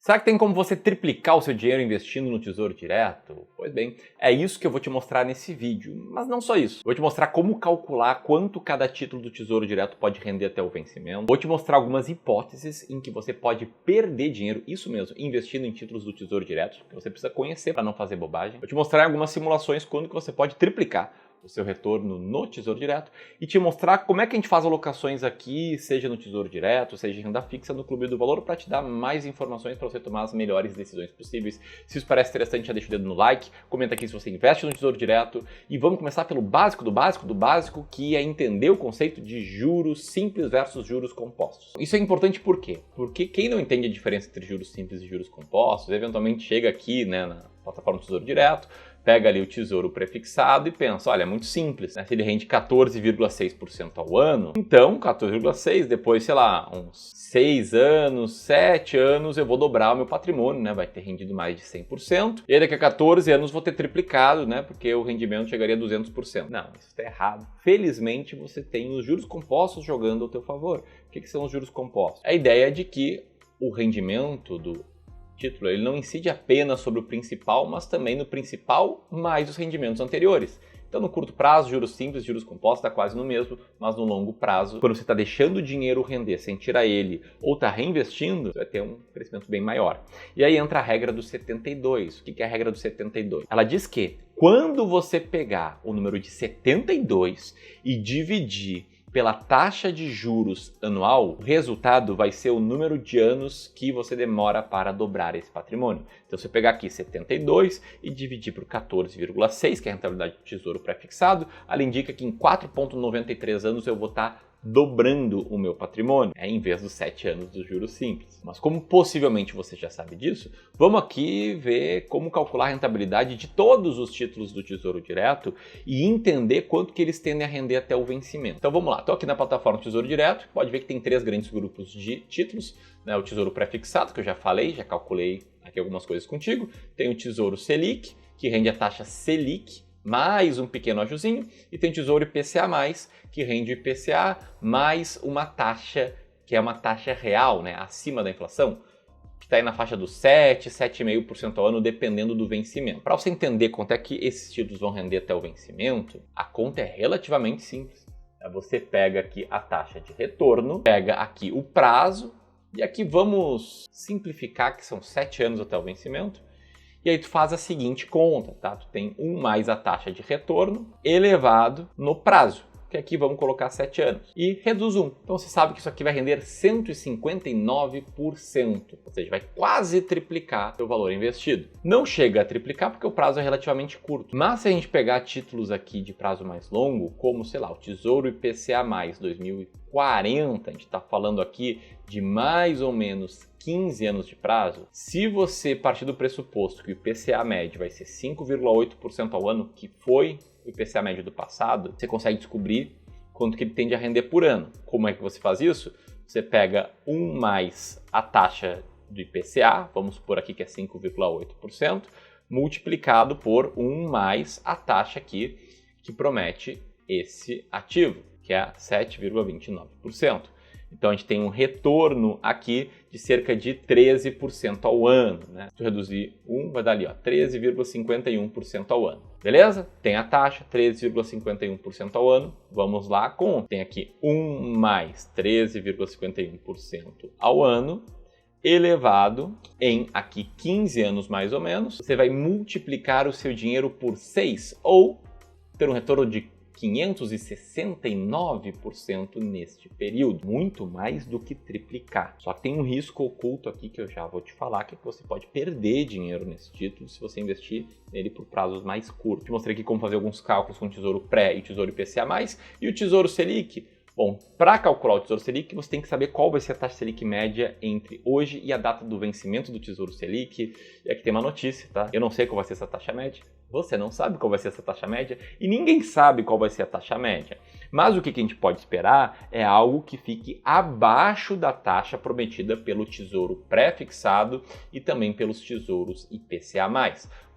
Será que tem como você triplicar o seu dinheiro investindo no Tesouro Direto? Pois bem, é isso que eu vou te mostrar nesse vídeo, mas não só isso. Vou te mostrar como calcular quanto cada título do Tesouro Direto pode render até o vencimento. Vou te mostrar algumas hipóteses em que você pode perder dinheiro, isso mesmo, investindo em títulos do Tesouro Direto, que você precisa conhecer para não fazer bobagem. Vou te mostrar algumas simulações quando que você pode triplicar o seu retorno no Tesouro Direto e te mostrar como é que a gente faz alocações aqui, seja no Tesouro Direto, seja em renda fixa, no Clube do Valor, para te dar mais informações para você tomar as melhores decisões possíveis. Se isso parece interessante, já deixa o dedo no like, comenta aqui se você investe no Tesouro Direto e vamos começar pelo básico do básico do básico, que é entender o conceito de juros simples versus juros compostos. Isso é importante por quê? Porque quem não entende a diferença entre juros simples e juros compostos, eventualmente chega aqui, né, na plataforma do Tesouro Direto, pega ali o tesouro prefixado e pensa, olha, é muito simples, né? Se ele rende 14,6% ao ano, então 14,6%, depois, sei lá, uns 6 anos, 7 anos, eu vou dobrar o meu patrimônio, né? Vai ter rendido mais de 100%, e aí daqui a 14 anos vou ter triplicado, né? Porque o rendimento chegaria a 200%. Não, isso está errado. Felizmente, você tem os juros compostos jogando ao teu favor. O que são os juros compostos? A ideia é de que o rendimento do título, ele não incide apenas sobre o principal, mas também no principal mais os rendimentos anteriores. Então, no curto prazo, juros simples, juros compostos, está quase no mesmo, mas no longo prazo, quando você está deixando o dinheiro render sem tirar ele ou está reinvestindo, você vai ter um crescimento bem maior. E aí entra a regra do 72. O que é a regra do 72? Ela diz que quando você pegar o número de 72 e dividir pela taxa de juros anual, o resultado vai ser o número de anos que você demora para dobrar esse patrimônio. Então, se eu pegar aqui 72 e dividir por 14,6, que é a rentabilidade do tesouro pré-fixado, ela indica que em 4,93 anos eu vou estar dobrando o meu patrimônio, em vez dos 7 anos dos juros simples. Mas como possivelmente você já sabe disso, vamos aqui ver como calcular a rentabilidade de todos os títulos do Tesouro Direto e entender quanto que eles tendem a render até o vencimento. Então vamos lá, estou aqui na plataforma Tesouro Direto, pode ver que tem 3 grandes grupos de títulos, né? O Tesouro Pré-fixado, que eu já falei, já calculei aqui algumas coisas contigo, tem o Tesouro Selic, que rende a taxa Selic, mais um pequeno ajuzinho, e tem o Tesouro IPCA+, que rende o IPCA, mais uma taxa, que é uma taxa real, né, acima da inflação, que está aí na faixa dos 7, 7,5% ao ano, dependendo do vencimento. Para você entender quanto é que esses títulos vão render até o vencimento, a conta é relativamente simples. Você pega aqui a taxa de retorno, pega aqui o prazo, e aqui vamos simplificar, que são 7 anos até o vencimento, e aí tu faz a seguinte conta, tá? Tu tem 1 mais a taxa de retorno elevado no prazo, que aqui vamos colocar 7 anos, e reduz 1. Então você sabe que isso aqui vai render 159%, ou seja, vai quase triplicar o valor investido. Não chega a triplicar porque o prazo é relativamente curto, mas se a gente pegar títulos aqui de prazo mais longo, como, sei lá, o Tesouro IPCA+, 2040, a gente está falando aqui de mais ou menos 15 anos de prazo, se você partir do pressuposto que o IPCA médio vai ser 5,8% ao ano, que foi o IPCA médio do passado, você consegue descobrir quanto que ele tende a render por ano. Como é que você faz isso? Você pega 1 mais a taxa do IPCA, vamos supor aqui que é 5,8%, multiplicado por 1 mais a taxa aqui que promete esse ativo, que é 7,29%. Então, a gente tem um retorno aqui de cerca de 13% ao ano, né? Se tu reduzir 1, vai dar ali, ó, 13,51% ao ano. Beleza? Tem a taxa, 13,51% ao ano. Vamos lá com... Tem aqui 1 mais 13,51% ao ano, elevado em aqui 15 anos mais ou menos. Você vai multiplicar o seu dinheiro por 6 ou ter um retorno de 569% neste período, muito mais do que triplicar. Só que tem um risco oculto aqui que eu já vou te falar, que é que você pode perder dinheiro nesse título se você investir nele por prazos mais curtos. Te mostrei aqui como fazer alguns cálculos com o Tesouro Pré e o Tesouro IPCA+, e o Tesouro Selic. Bom, para calcular o Tesouro Selic, você tem que saber qual vai ser a taxa Selic média entre hoje e a data do vencimento do Tesouro Selic. E aqui tem uma notícia, tá? Eu não sei qual vai ser essa taxa média, você não sabe qual vai ser essa taxa média e ninguém sabe qual vai ser a taxa média. Mas o que a gente pode esperar é algo que fique abaixo da taxa prometida pelo Tesouro Pré-fixado e também pelos Tesouros IPCA+.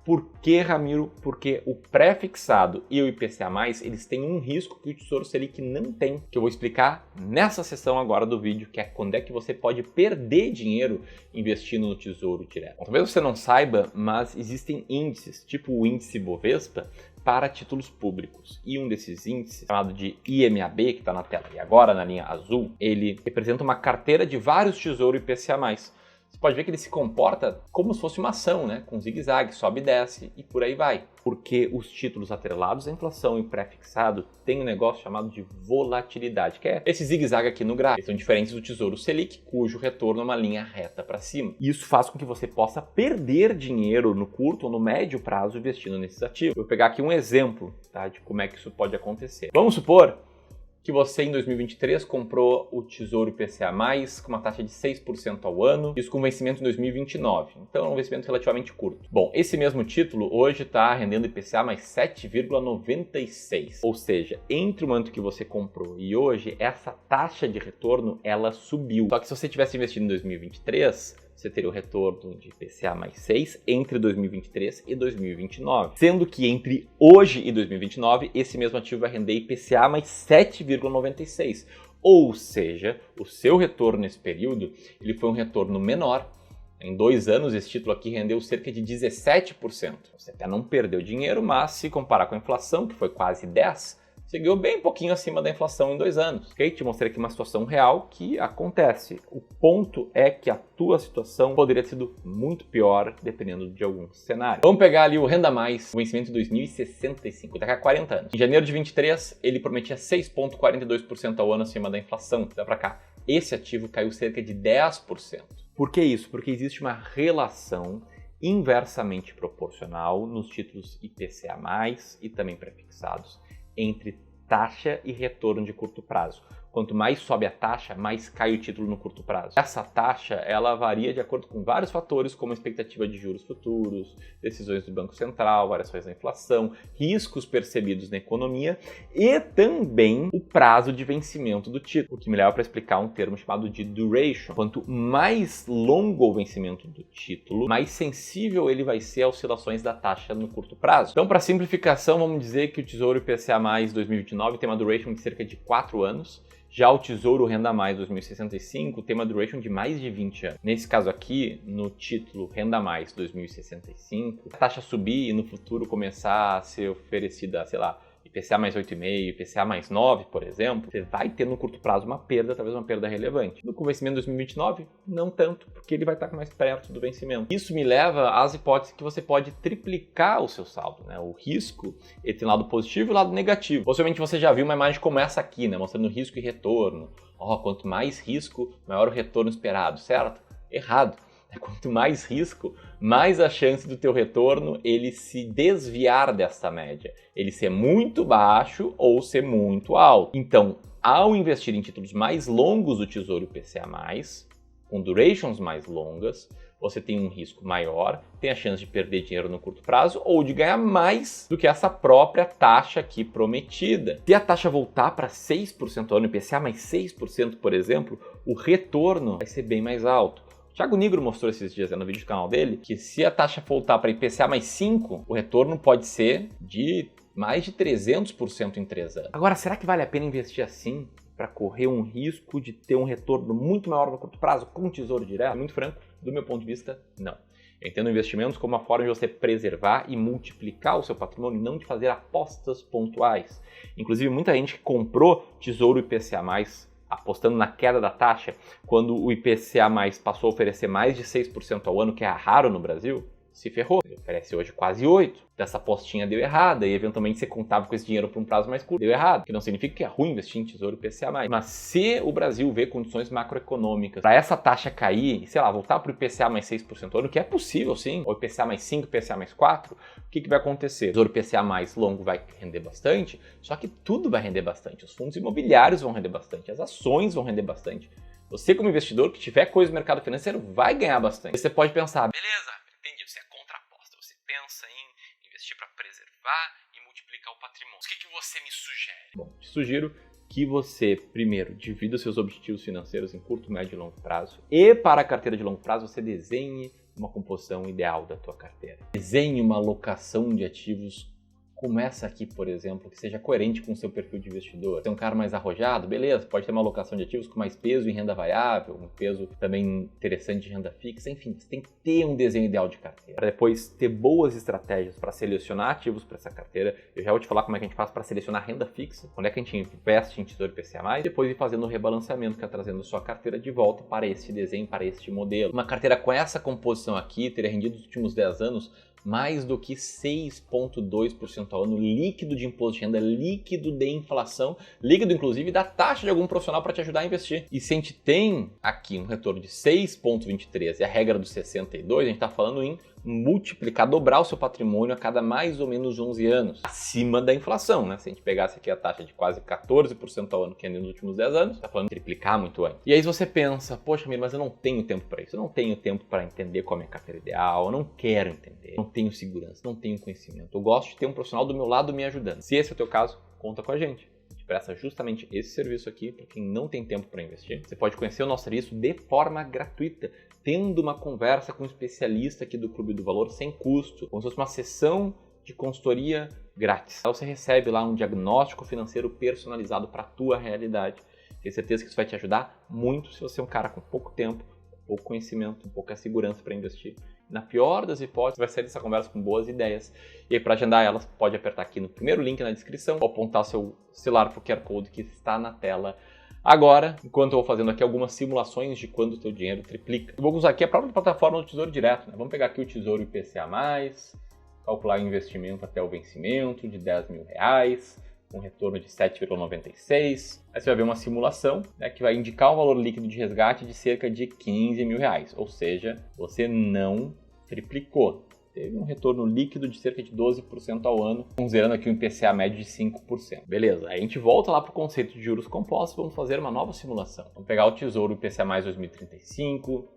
Por que, Ramiro? Porque o pré-fixado e o IPCA+, eles têm um risco que o Tesouro Selic não tem, que eu vou explicar nessa seção agora do vídeo, que é quando é que você pode perder dinheiro investindo no Tesouro Direto. Bom, talvez você não saiba, mas existem índices, tipo o índice Bovespa, para títulos públicos. E um desses índices, chamado de IMAB, que está na tela e agora na linha azul, ele representa uma carteira de vários Tesouro IPCA+. Você pode ver que ele se comporta como se fosse uma ação, né? Com zigue-zague, sobe e desce e por aí vai. Porque os títulos atrelados à inflação e pré-fixado têm um negócio chamado de volatilidade, que é esse zigue-zague aqui no gráfico. Eles são diferentes do Tesouro Selic, cujo retorno é uma linha reta para cima. E isso faz com que você possa perder dinheiro no curto ou no médio prazo investindo nesses ativos. Vou pegar aqui um exemplo, tá, de como é que isso pode acontecer. Vamos supor que você em 2023 comprou o Tesouro IPCA+, com uma taxa de 6% ao ano, isso com vencimento em 2029. Então é um vencimento relativamente curto. Bom, esse mesmo título hoje está rendendo IPCA mais 7,96. Ou seja, entre o momento que você comprou e hoje, essa taxa de retorno, ela subiu. Só que se você tivesse investido em 2023, você teria o retorno de IPCA mais 6 entre 2023 e 2029. Sendo que entre hoje e 2029, esse mesmo ativo vai render IPCA mais 7,96. Ou seja, o seu retorno nesse período ele foi um retorno menor. Em 2 anos, esse título aqui rendeu cerca de 17%. Você até não perdeu dinheiro, mas se comparar com a inflação, que foi quase 10%, você ganhou bem pouquinho acima da inflação em 2 anos. Ok? Te mostrei aqui uma situação real que acontece. O ponto é que a tua situação poderia ter sido muito pior dependendo de algum cenário. Vamos pegar ali o Renda Mais, o vencimento de 2065, daqui a 40 anos. Em janeiro de 23, ele prometia 6,42% ao ano acima da inflação. Dá pra cá. Esse ativo caiu cerca de 10%. Por que isso? Porque existe uma relação inversamente proporcional nos títulos IPCA+, e também pré-fixados, entre taxa e retorno de curto prazo. Quanto mais sobe a taxa, mais cai o título no curto prazo. Essa taxa, ela varia de acordo com vários fatores, como a expectativa de juros futuros, decisões do Banco Central, variações da inflação, riscos percebidos na economia e também o prazo de vencimento do título, o que me leva para explicar um termo chamado de duration. Quanto mais longo o vencimento do título, mais sensível ele vai ser a oscilações da taxa no curto prazo. Então, para simplificação, vamos dizer que o Tesouro IPCA+ 2029 tem uma duration de cerca de 4 anos, já o Tesouro Renda Mais 2065 tem uma duration de mais de 20 anos. Nesse caso aqui, no título Renda Mais 2065, a taxa subir e no futuro começar a ser oferecida, sei lá, IPCA mais 8,5, IPCA mais 9, por exemplo, você vai ter no curto prazo uma perda, talvez uma perda relevante. No vencimento de 2029, não tanto, porque ele vai estar mais perto do vencimento. Isso me leva às hipóteses que você pode triplicar o seu saldo, né? O risco, ele tem lado positivo e lado negativo. Possivelmente você já viu uma imagem como essa aqui, né? Mostrando risco e retorno. Quanto mais risco, maior o retorno esperado, certo? Errado. Quanto mais risco, mais a chance do teu retorno ele se desviar dessa média, ele ser muito baixo ou ser muito alto. Então, ao investir em títulos mais longos do Tesouro IPCA+, com durations mais longas, você tem um risco maior, tem a chance de perder dinheiro no curto prazo ou de ganhar mais do que essa própria taxa aqui prometida. Se a taxa voltar para 6% ao ano, IPCA mais 6%, por exemplo, o retorno vai ser bem mais alto. Thiago Nigro mostrou esses dias no vídeo do canal dele que se a taxa voltar para IPCA mais 5, o retorno pode ser de mais de 300% em 3 anos. Agora, será que vale a pena investir assim para correr um risco de ter um retorno muito maior no curto prazo com o Tesouro Direto? Muito franco, do meu ponto de vista, não. Eu entendo investimentos como uma forma de você preservar e multiplicar o seu patrimônio, não de fazer apostas pontuais. Inclusive, muita gente que comprou Tesouro IPCA+, apostando na queda da taxa, quando o IPCA+ passou a oferecer mais de 6% ao ano, que é raro no Brasil, se ferrou. Ele oferece hoje quase 8%. Dessa apostinha deu errada e eventualmente você contava com esse dinheiro por um prazo mais curto. Deu errado, que não significa que é ruim investir em Tesouro IPCA+. Mas se o Brasil vê condições macroeconômicas para essa taxa cair e, sei lá, voltar para o IPCA mais 6% ao ano, que é possível sim, ou IPCA mais 5, IPCA mais 4, o que vai acontecer? O Tesouro IPCA mais longo vai render bastante, só que tudo vai render bastante. Os fundos imobiliários vão render bastante, as ações vão render bastante. Você como investidor que tiver coisa no mercado financeiro vai ganhar bastante. Você pode pensar, beleza, entendi, você é contraposta, você pensa em investir para preservar e multiplicar o patrimônio. O que você me sugere? Bom, te sugiro que você, primeiro, divida seus objetivos financeiros em curto, médio e longo prazo. E para a carteira de longo prazo, você desenhe uma composição ideal da tua carteira. Desenhe uma alocação de ativos como essa aqui, por exemplo, que seja coerente com o seu perfil de investidor. Se é um cara mais arrojado, beleza, pode ter uma alocação de ativos com mais peso em renda variável, um peso também interessante de renda fixa, enfim, você tem que ter um desenho ideal de carteira. Para depois ter boas estratégias para selecionar ativos para essa carteira. Eu já vou te falar como é que a gente faz para selecionar renda fixa, quando é que a gente investe em Tesouro IPCA+, depois ir fazendo o rebalanceamento, que é trazendo sua carteira de volta para este desenho, para este modelo. Uma carteira com essa composição aqui teria rendido nos últimos 10 anos mais do que 6,2% ao ano líquido de imposto de renda, líquido de inflação, líquido inclusive da taxa de algum profissional para te ajudar a investir. E se a gente tem aqui um retorno de 6,23 e a regra dos 62, a gente está falando em multiplicar, dobrar o seu patrimônio a cada mais ou menos 11 anos, acima da inflação, né? Se a gente pegasse aqui a taxa de quase 14% ao ano que é nos últimos 10 anos, está falando de triplicar muito antes. E aí você pensa, poxa, mas eu não tenho tempo para isso, eu não tenho tempo para entender qual é a minha carteira ideal, eu não quero entender, não tenho segurança, não tenho conhecimento, eu gosto de ter um profissional do meu lado me ajudando. Se esse é o teu caso, conta com a gente. A gente presta justamente esse serviço aqui para quem não tem tempo para investir. Você pode conhecer o nosso serviço de forma gratuita, tendo uma conversa com um especialista aqui do Clube do Valor sem custo, como se fosse uma sessão de consultoria grátis. Então você recebe lá um diagnóstico financeiro personalizado para a tua realidade. Tenho certeza que isso vai te ajudar muito se você é um cara com pouco tempo, pouco conhecimento, pouca segurança para investir. Na pior das hipóteses, vai sair dessa conversa com boas ideias. E aí, para agendar elas, pode apertar aqui no primeiro link na descrição ou apontar seu celular para o QR Code que está na tela agora, enquanto eu vou fazendo aqui algumas simulações de quando o teu dinheiro triplica. Eu vou usar aqui a própria plataforma do Tesouro Direto, né? Vamos pegar aqui o Tesouro IPCA+, calcular o investimento até o vencimento de R$10.000, com retorno de 7,96. Aí você vai ver uma simulação, né, que vai indicar um valor líquido de resgate de cerca de R$15.000, ou seja, você não triplicou. Teve um retorno líquido de cerca de 12% ao ano, considerando aqui um IPCA médio de 5%. Beleza, aí a gente volta lá para o conceito de juros compostos, vamos fazer uma nova simulação. Vamos pegar o Tesouro IPCA+, 2035,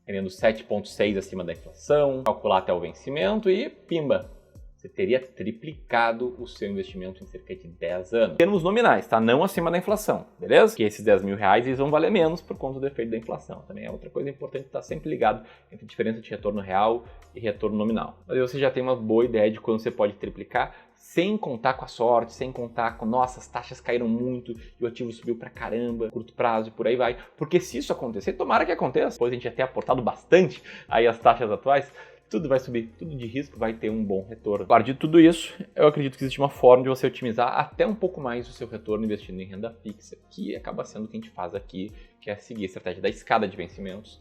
rendendo 7,6% acima da inflação, calcular até o vencimento e pimba! Você teria triplicado o seu investimento em cerca de 10 anos. Em termos nominais, tá? Não acima da inflação, beleza? Porque esses R$10.000 eles vão valer menos por conta do efeito da inflação. Também é outra coisa importante estar sempre ligado entre a diferença de retorno real e retorno nominal. Mas aí você já tem uma boa ideia de quando você pode triplicar, sem contar com a sorte, sem contar com, nossa, as taxas caíram muito e o ativo subiu pra caramba, curto prazo e por aí vai. Porque se isso acontecer, tomara que aconteça, depois a gente já ter aportado bastante aí as taxas atuais, tudo vai subir, tudo de risco vai ter um bom retorno. A partir de tudo isso, eu acredito que existe uma forma de você otimizar até um pouco mais o seu retorno investindo em renda fixa, que acaba sendo o que a gente faz aqui, que é seguir a estratégia da escada de vencimentos,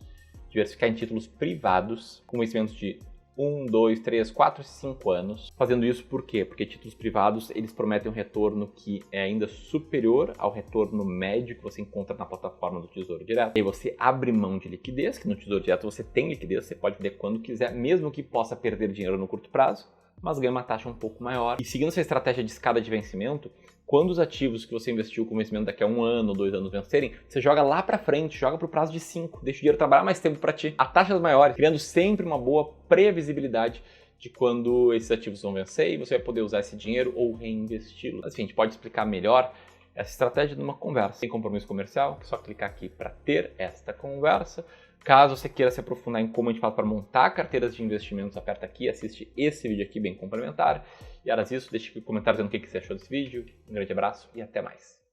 diversificar em títulos privados, com vencimentos de 1, 2, 3, 4, 5 anos. Fazendo isso por quê? Porque títulos privados, eles prometem um retorno que é ainda superior ao retorno médio que você encontra na plataforma do Tesouro Direto. E aí você abre mão de liquidez, que no Tesouro Direto você tem liquidez, você pode vender quando quiser, mesmo que possa perder dinheiro no curto prazo, mas ganha uma taxa um pouco maior. E seguindo essa estratégia de escada de vencimento, quando os ativos que você investiu com vencimento daqui a 1 ano ou 2 anos vencerem, você joga lá para frente, joga para o prazo de 5, deixa o dinheiro trabalhar mais tempo para ti, a taxas maiores, criando sempre uma boa previsibilidade de quando esses ativos vão vencer e você vai poder usar esse dinheiro ou reinvesti-lo. Assim, a gente pode explicar melhor essa estratégia numa conversa. Sem compromisso comercial, é só clicar aqui para ter esta conversa. Caso você queira se aprofundar em como a gente faz para montar carteiras de investimentos, aperta aqui, assiste esse vídeo aqui bem complementar. E era isso, deixe aqui um comentário dizendo o que você achou desse vídeo. Um grande abraço e até mais.